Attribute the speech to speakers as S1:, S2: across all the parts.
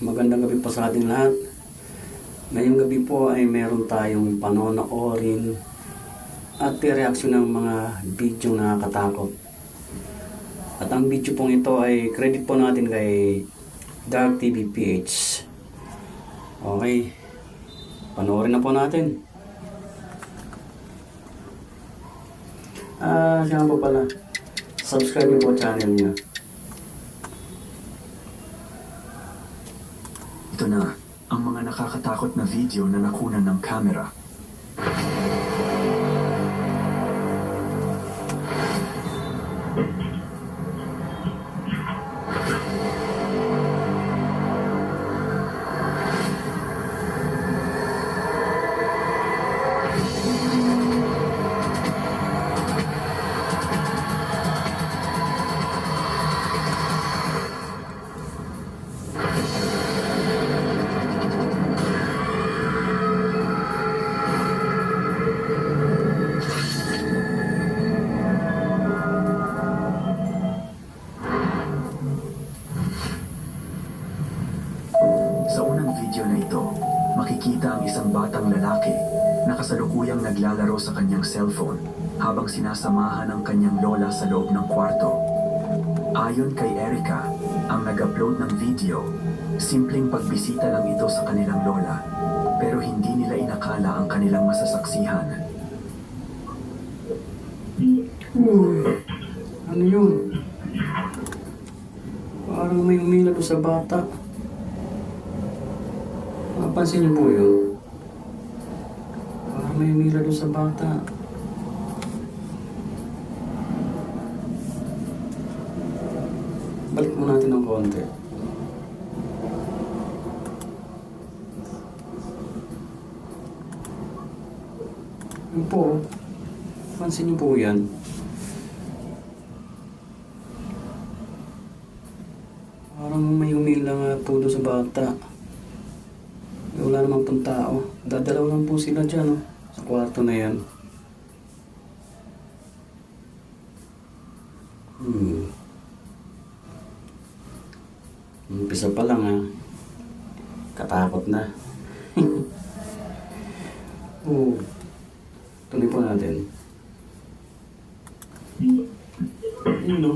S1: Magandang gabi po sa ating lahat. Ngayong gabi po ay meron tayong panonoorin at reaction ng mga video na nakakatakot. At ang video pong ito ay credit po natin kay Dark TV PH. Okay, panoorin na po natin. Siya po pala, subscribe niyo po channel niya.
S2: Ito na ang mga nakakatakot na video na nakunan ng camera. Sa unang video na ito, makikita ang isang batang lalaki na kasalukuyang naglalaro sa kanyang cellphone habang sinasamahan ang kanyang lola sa loob ng kwarto. Ayon kay Erica, ang nag-upload ng video, simpleng pagbisita lang ito sa kanilang lola, pero hindi nila inakala ang kanilang masasaksihan.
S1: Ano yun? Parang may umila doon sa bata. Napansin niyo po yun? Parang may umila doon sa bata. Balik mo natin ng konti. Yun po. Pansin niyo po yan. Parang may umila nga po doon sa bata. Wala namang pong tao. Dadalaw lang po sila dyan, sa kwarto na yan. Umpisa pa lang, katakot na. Tuloy po natin. Yun, no?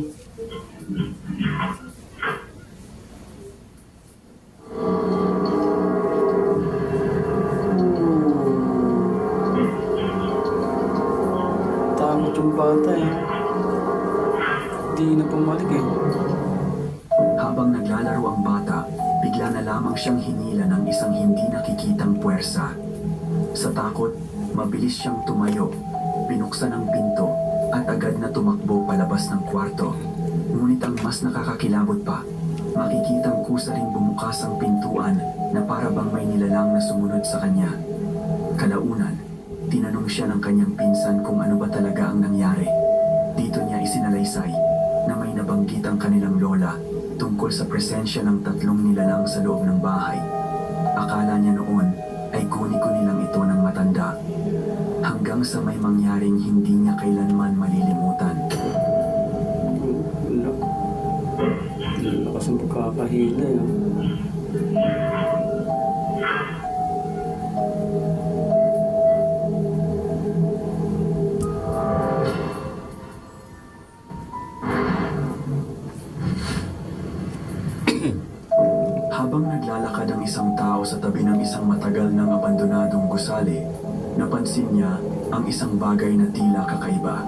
S1: Takot yung bata Di na pumalik
S2: Habang naglalaro ang bata, bigla na lamang siyang hinila ng isang hindi nakikitang puwersa. Sa takot, mabilis siyang tumayo, binuksan ang pinto, at agad na tumakbo palabas ng kwarto. Ngunit ang mas nakakakilabot pa, makikitang kusa ring bumukas ang pintuan na para bang may nilalang na sumunod sa kanya. Kalaunan, tinanong siya ng kanyang pinsan kung ano ba talaga ang nangyari. Dito niya isinalaysay na may nabanggit ang kanilang lola tungkol sa presensya ng tatlong nilalang sa loob ng bahay. Akala niya noon ay guni-guni lang ito ng matanda. Hanggang sa may mangyaring hindi niya kailanman malilimutan.
S1: Lakas ang pagkakahila
S2: Habang naglalakad ang isang tao sa tabi ng isang matagal ng abandonadong gusali, napansin niya ang isang bagay na tila kakaiba.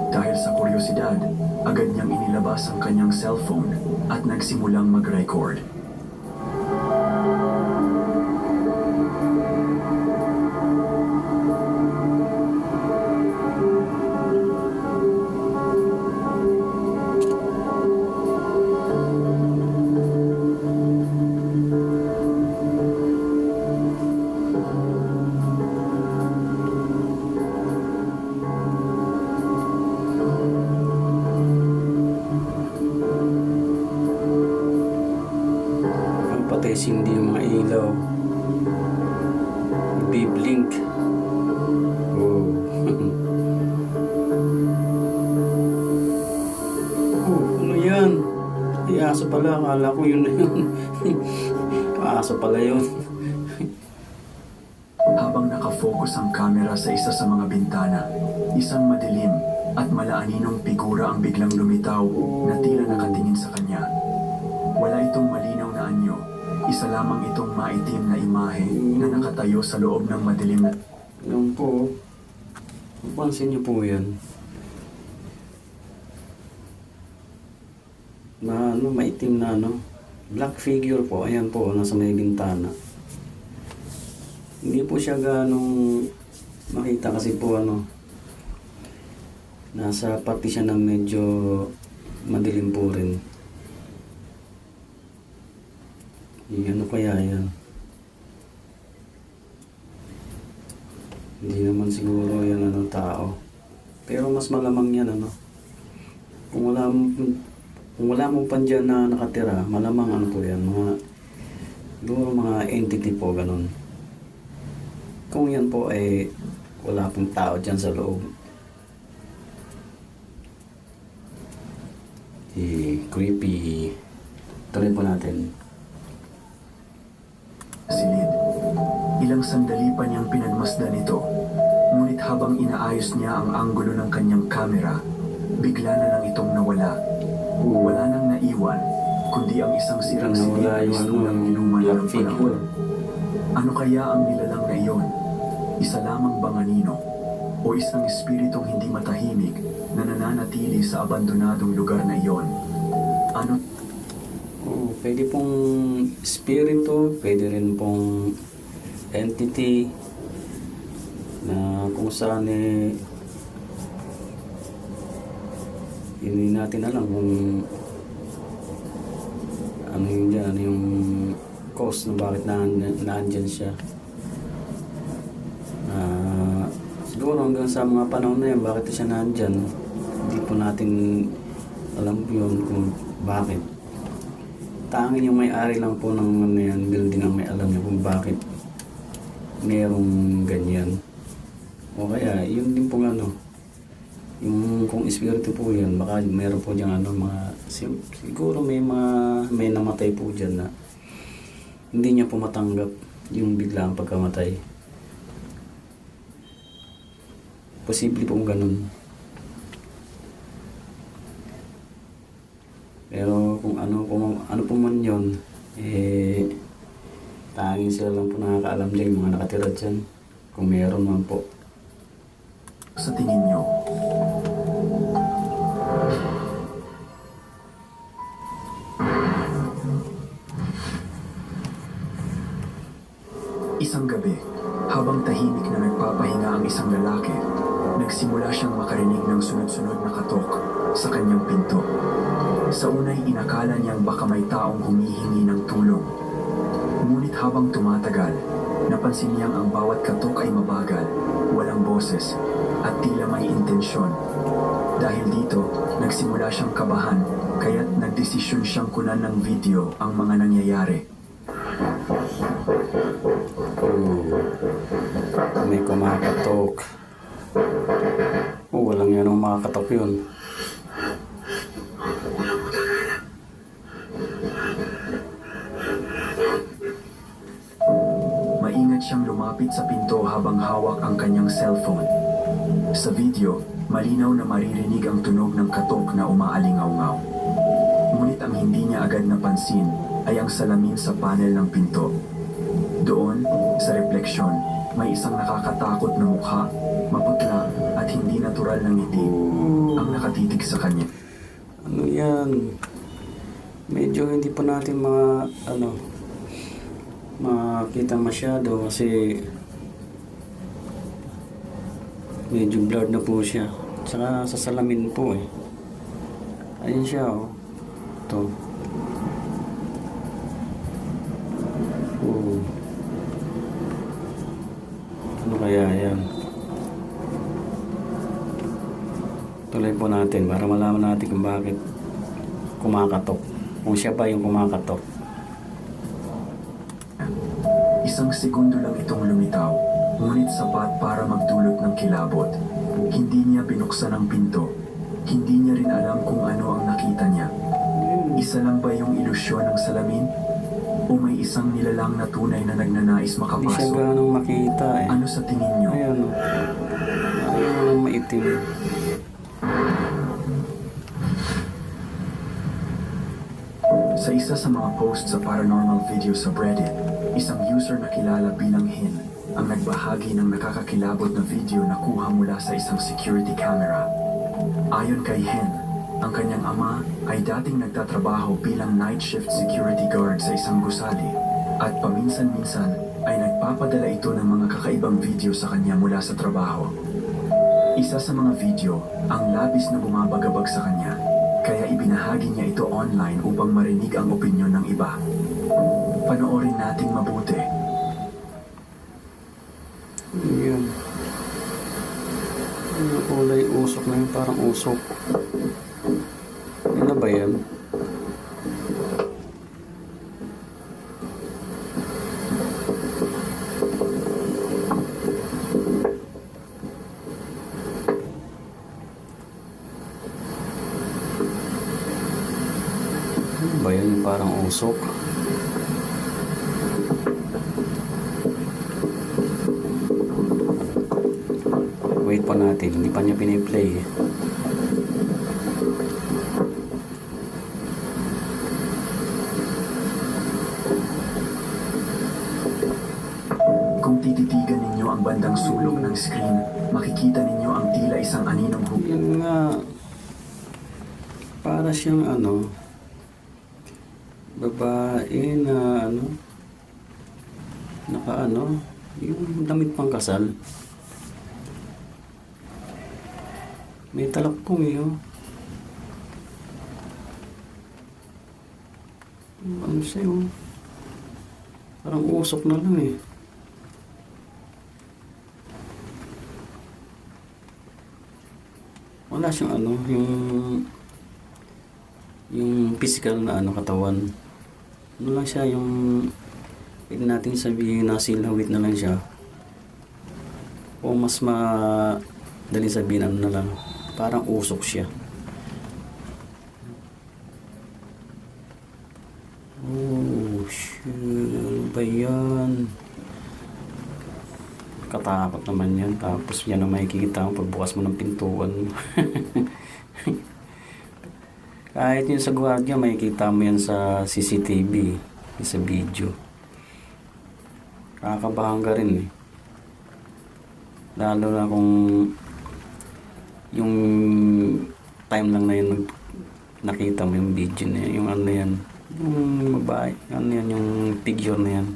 S2: Dahil sa kuryosidad, agad niyang inilabas ang kanyang cellphone at nagsimulang mag-record.
S1: Patay hindi yung mga ilaw. Biblink. Ano yan? Ay, aso pala. Akala ko yun na yun. Aso pala yun.
S2: Habang nakafocus ang kamera sa isa sa mga bintana, isang madilim at malaaninong figura ang biglang lumitaw na tila nakatingin sa kanya. Wala itong malinaw na anyo, isa lamang itong maitim na imahe na nakatayo sa loob ng madilim na...
S1: Yan po. Pansin niyo po yan. Na ano, maitim na ano. Black figure po. Ayan po, nasa may bintana. Hindi po siya ganong makita kasi po ano. Nasa pati siya na medyo madilim po rin. Ano kaya yan? Hindi naman siguro yan ano tao. Pero mas malamang yan ano. Kung wala mo pa dyan na nakatira, malamang ano po yan, mga entity po ganun. Kung yan po ay wala pong tao dyan sa loob. Creepy. Tuloy po natin.
S2: Silid. Ilang sandali pa niyang pinagmasdan ito. Ngunit habang inaayos niya ang anggulo ng kanyang kamera, bigla na lang itong nawala. Wala nang naiwan, kundi ang isang sirang silid na mismo ng inuman ng panahon. Ano kaya ang nilalang na iyon? Isa lamang bang anino? O isang espiritong hindi matahimik na nananatili sa abandonadong lugar na iyon? Ano?
S1: Pwede pong spirito, pwede rin pong entity na kung saan hindi natin alam kung ano yun dyan, ano yung cause na bakit naandyan siya. Siguro hanggang sa mga panahon na yan, bakit siya naandyan, hindi po natin alam yun kung bakit. Tanging yung may-ari lang po ng ano yan, building ang may alam niya kung bakit merong ganyan. O kaya, yun din po ano, yung kung espiritu po yan, baka meron po dyan ano, siguro may namatay po dyan na hindi niya po matanggap yung biglang pagkamatay. Posible pong ganun. Pero kung ano po man yun, tanging sila lang po nakakaalam dyan, yung mga nakatira dyan. Kung meron man po.
S2: Sa tingin niyo? Isang gabi, habang tahimik na nagpapahinga ang isang lalaki, nagsimula siyang makarinig ng sunod-sunod na katok sa kanyang pinto. Sa unay inakala niyang baka may taong humihingi ng tulong. Ngunit habang tumatagal, napansin niyang ang bawat katok ay mabagal, walang boses, at tila may intensyon. Dahil dito, nagsimula siyang kabahan, kaya't nagdesisyon siyang kunan ng video ang mga nangyayari.
S1: May kumakatok. Walang yan ang makakatok yun.
S2: Maingat siyang lumapit sa pinto habang hawak ang kanyang cellphone. Sa video, malinaw na maririnig ang tunog ng katok na umaalingaw-ngaw. Ngunit ang hindi niya agad napansin ay ang salamin sa panel ng pinto. Doon, sa refleksyon, may isang nakakatakot na mukha, maputla at hindi natural na ngiti ang nakatitig sa kanya.
S1: Ano yan? Medyo hindi pa natin makita masyado kasi medyo blurred na po siya. Tsaka sa salamin po eh. Ayun siya oh. Ito. Ano kaya yan? Tuloy po natin para malaman natin kung bakit kumakatok. Kung siya pa yung kumakatok.
S2: Isang segundo lang itong lumitaw, ngunit sapat para magdulot ng kilabot. Hindi niya binuksan ang pinto. Hindi niya rin alam kung ano ang nakita niya. Isa lang ba yung ilusyon ng salamin? O may isang nilalang na tunay na nagnanais
S1: Hindi siya
S2: makapasok?
S1: ganong makita eh.
S2: Ano sa tingin nyo?
S1: Ayan o. Ayaw mo nang maitim.
S2: Sa isa sa mga posts sa paranormal video sa Reddit, isang user na kilala bilang Hin ang nagbahagi ng nakakakilabot na video na kuha mula sa isang security camera. Ayon kay Hin, ang kanyang ama ay dating nagtatrabaho bilang night shift security guard sa isang gusali at paminsan-minsan ay nagpapadala ito ng mga kakaibang video sa kanya mula sa trabaho. Isa sa mga video ang labis na bumabagabag sa kanya, kaya ibinahagi niya ito online upang marinig ang opinyon ng iba. Panoorin nating mabuti.
S1: Ayan. Yung kulay usok na yun, parang usok. Ano ba yan? Ano ba yan? Yung parang usok. Wait pa natin, hindi pa niya piniplay eh.
S2: Kung tititigan ninyo ang bandang sulok ng screen, makikita ninyo ang tila isang aninong
S1: Yan nga. Para siyang ano, babae na ano, naka ano, yung damit pang kasal. May talakpong eh, oh. Ano siya, oh. Parang usok na lang eh. Wala siyang ano, yung physical na ano katawan. Ano lang siya, yung pwede natin sabihin na silhouette na lang siya. O mas madali sabihin ano na lang, parang usok siya. Oh, shit. Ano ba yan? Katakot naman yan. Tapos yan ang makikita mo pagbukas mo ng pintuan mo. Kahit yung sa gwardiya, makikita mo yan sa CCTV, sa video. Kakabahan ka rin eh. Lalo na kung yung time lang na yun nakita mo yung video na yan, yung ano yan, yung babae, ano yan, yung figure na yan.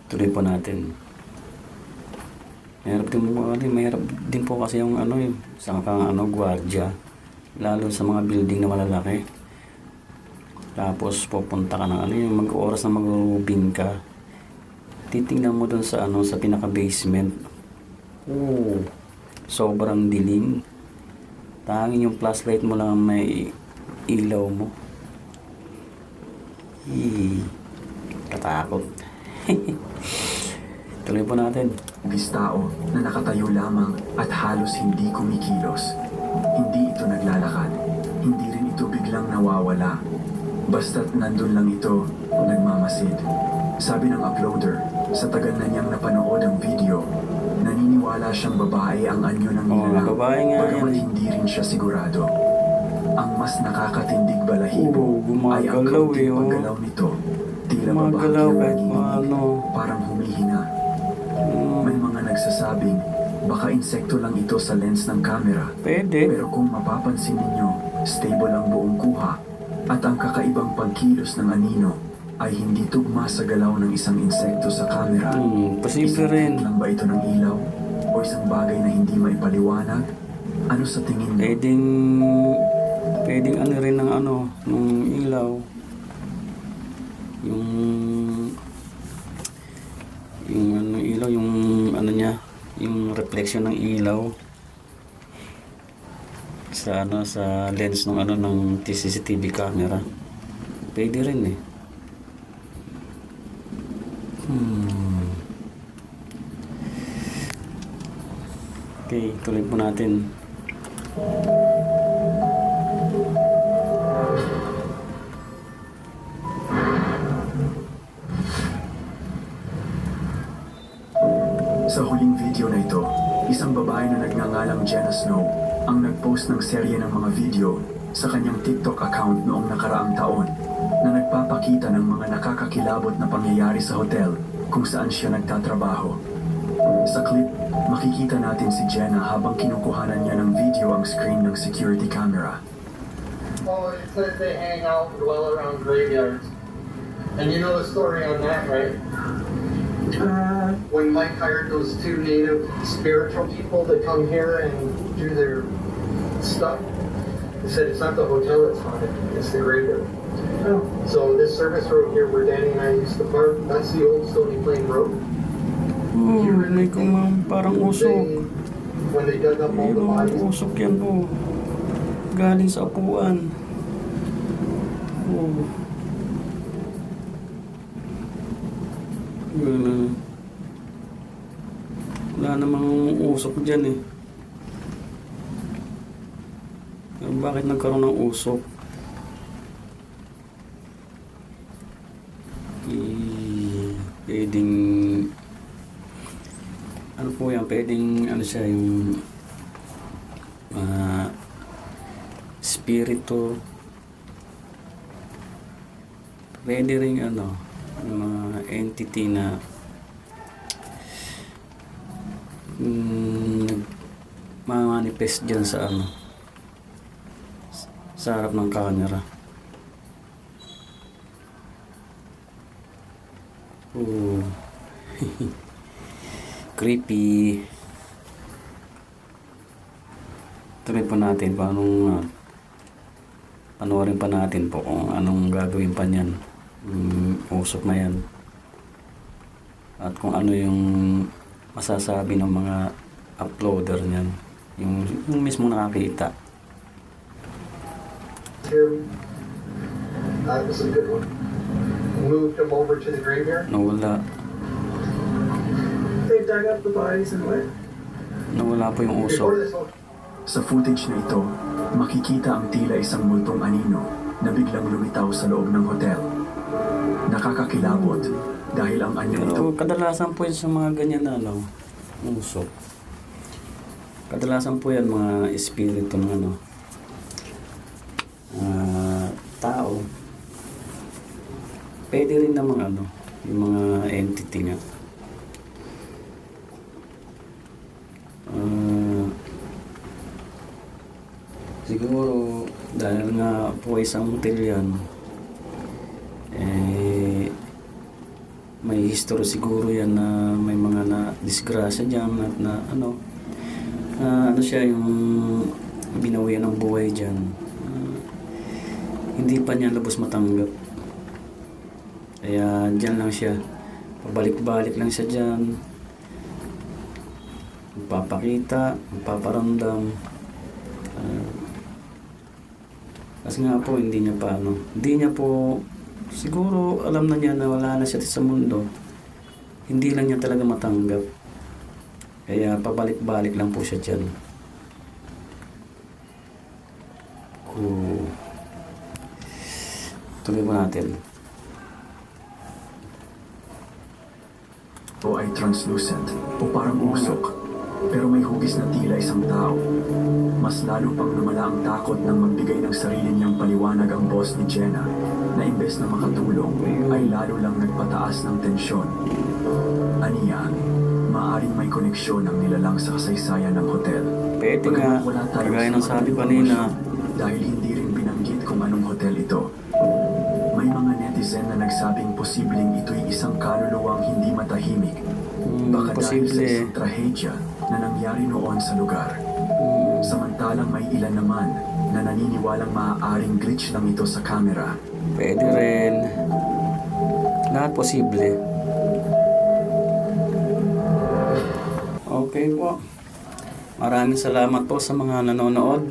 S1: Tuloy po natin. Mahirap din po kasi yung ano yung sa ano gwardiya, lalo sa mga building na malalaki. Tapos pupunta ka ng ano yung mag-oras na mag-ubing ka. Titingnan mo dun sa ano sa pinaka-basement. Oh, sobrang dilim. Tanging yung flashlight mo lang may ilaw mo. Katakot. Tuloy po natin.
S2: tao na nakatayo lamang at halos hindi kumikilos. Hindi ito naglalakad. Hindi rin ito biglang nawawala. Basta't nandun lang ito, nagmamasid. Sabi ng uploader, sa tagal na niyang napanood ang video, naniniwala siyang babae ang anyo ng nilalang,
S1: babae nga
S2: bagamat
S1: yan.
S2: hindi rin siya sigurado. Ang mas nakakatindig balahibo ay ang
S1: gumagalaw
S2: kaunting
S1: eh, oh.
S2: paggalaw nito. Tila
S1: Gumagalaw
S2: babahagi
S1: kahit
S2: ang
S1: paano.
S2: parang humihinga. May mga nagsasabing, baka insekto lang ito sa lens ng camera.
S1: Pwede.
S2: Pero kung mapapansin ninyo, stable ang buong kuha at ang kakaibang pagkilos ng anino ay hindi tugma sa galaw ng isang insekto sa camera.
S1: Posible
S2: Isang
S1: rin.
S2: tip lang ba ito ng ilaw? O isang bagay na hindi maipaliwanag? Ano sa tingin mo?
S1: Pwedeng ano rin ng ano, nung ilaw. Yung ano ilaw, yung ano niya, yung reflection ng ilaw sa ano sa lens ng ano ng CCTV camera. Pwede rin eh. Okay, tuloy po natin.
S2: Sa huling video na ito, isang babae na nagngangalang Jenna Snow ang nagpost ng serye ng mga video sa kanyang TikTok account noong nakaraang taon na nagpapakita ng mga nakakakilabot na pangyayari sa hotel kung saan siya nagtatrabaho. Sa clip, makikita natin si Jenna habang kinukuhanan niya ng video ang screen ng security camera.
S3: Oh, it says they hang out and dwell around graveyards. And you know the story on that, right? When Mike hired those two native spiritual people to come here and do their stuff, they said it's not the hotel that's haunted, it's the graveyard.
S4: Oh.
S3: So this service road here where Danny and I used to park, that's the old Stony Plain Road.
S1: Oh, may parang usok.
S3: When they dug up all the bodies,
S1: Usok yan po. Galing sa upuan. Oh. Wala namang usok dyan eh. Bakit nagkaroon ng usok? Pwedeng ano po yan? Pwedeng ano siya yung spirito. Pwede rin ano yung mga entity na manifest dyan sa ano sa harap ng camera. Oh. Creepy. Tuloy po natin paano panoorin pa natin po kung anong gagawin pa niyan usok na yan at kung ano yung masasabi ng mga uploader niyan yung mismo nakakita.
S3: here, that was a good one. Moved them over to the graveyard.
S1: Nawala
S4: They dug up the bodies and what?
S1: nawala po yung
S3: Before
S1: usok.
S3: this one,
S2: Sa footage na ito, makikita ang tila isang multong anino na biglang lumitaw sa loob ng hotel. Nakakakilabot dahil ang anyo ito
S1: Pero kadalasan po yan sa mga ganyan na ano, usok. Kadalasan po yan mga espiritu ng ano, tao. Pwede rin namang ano, yung mga entity nga. Siguro dahil nga po isang hotel yan, may history siguro yan na may mga na disgrasya dyan at na ano siya yung binawian ng buhay dyan. Hindi pa niya lubos matanggap. Kaya dyan lang siya. Pabalik-balik lang siya dyan. Magpapakita, magpaparamdam. Kasi nga po hindi niya pa ano. Hindi niya po siguro alam na niya na wala na siya sa mundo. Hindi lang niya talaga matanggap. Kaya pabalik-balik lang po siya dyan. Tuloy mo natin.
S2: o ay translucent o parang usok, pero may hugis na tila isang tao. Mas lalo pang lumala ang takot nang magbigay ng sarili niyang paliwanag ang boss ni Jenna na imbes na makatulong ay lalo lang nagpataas ng tensyon. Aniya, maaring may koneksyon ang nilalang sa kasaysayan ng hotel.
S1: Pwede nga, kagaya ng sabi ko kanina.
S2: Dahil hindi rin binanggit kung anong hotel ito. May mga netizen na nagsabing posibleng ito'y isang kaluluwang hindi matahimik. Baka dahil sa
S1: posible.
S2: isang trahedya na nangyari noon sa lugar. Samantalang may ilan naman na naniniwalang maaaring glitch lang ito sa camera.
S1: Pwede rin. Lahat posible. Okay po. Maraming salamat po sa mga nanonood.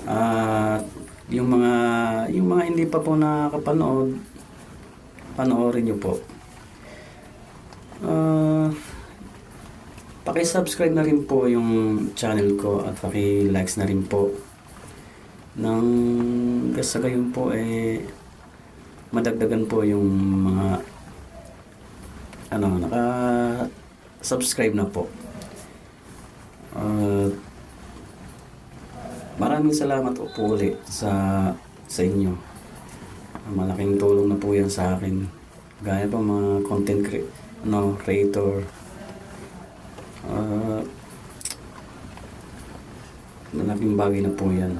S1: At yung mga hindi pa po nakakapanood, panoorin niyo po. Paki-subscribe na rin po yung channel ko at paki-likes na rin po. Nang sa gayon po madagdagan po yung mga subscribe na po. Maraming salamat po ulit sa inyo. Malaking tulong na po yan sa akin. Gaya pa mga content creator. Malaking bagay na po yan.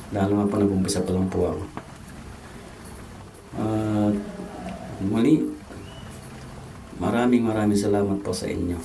S1: Lalo nga po nag-umpisa pa lang po ako. Muli, maraming salamat po sa inyo.